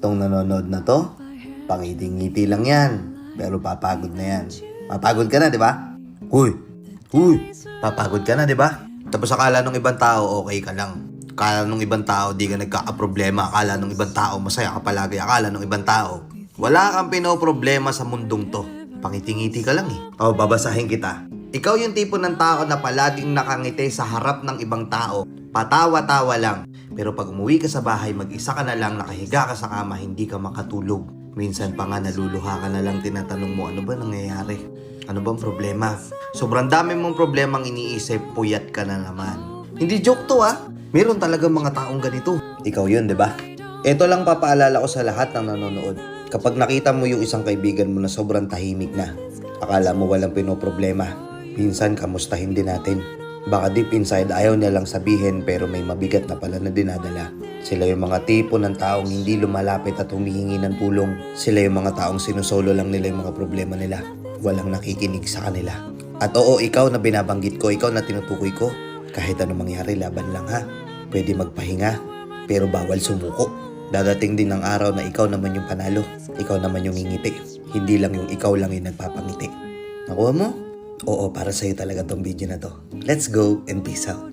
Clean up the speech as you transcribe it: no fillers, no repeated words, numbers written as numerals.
Tong nanonood na to, pangiti-ngiti lang yan. Pero papagod na yan. Papagod ka na, di ba? Uy! Papagod ka na, di ba? Tapos akala nung ibang tao, okay ka lang. Akala nung ibang tao, di ka nagkakaproblema. Akala nung ibang tao, masaya ka palagi. Akala nung ibang tao, wala kang pinoproblema sa mundong to. Pangiti-ngiti ka lang eh. O, babasahin kita. Ikaw yung tipo ng tao na palaging nakangiti sa harap ng ibang tao. Patawa-tawa lang. Pero pag umuwi ka sa bahay, mag-isa ka na lang, nakahiga ka sa kama, hindi ka makatulog. Minsan pa nga naluluha ka na lang, tinatanong mo, ano ba nangyayari? Ano bang problema? Sobrang dami mong problemang iniisip, puyat ka na naman. Hindi joke to ah. Meron talagang mga taong ganito. Ikaw yun, di ba? Ito lang papaalala ko sa lahat ng nanonood. Kapag nakita mo yung isang kaibigan mo na sobrang tahimik na, akala mo walang pinoproblema, minsan kamustahin din natin. Baka deep inside ayaw niya lang sabihin pero may mabigat na pala na dinadala. Sila yung mga tipo ng taong hindi lumalapit at humihingi ng tulong. Sila yung mga taong sinusolo lang nila yung mga problema nila. Walang nakikinig sa kanila. At oo, ikaw na binabanggit ko, ikaw na tinutukoy ko. Kahit anong mangyari, laban lang ha. Pwede magpahinga, pero bawal sumuko. Dadating din ang araw na ikaw naman yung panalo. Ikaw naman yung ngingiti. Hindi lang yung ikaw lang yung nagpapangiti. Nakuha mo? Oo, para sa'yo talaga tong video na to. Let's go and peace out.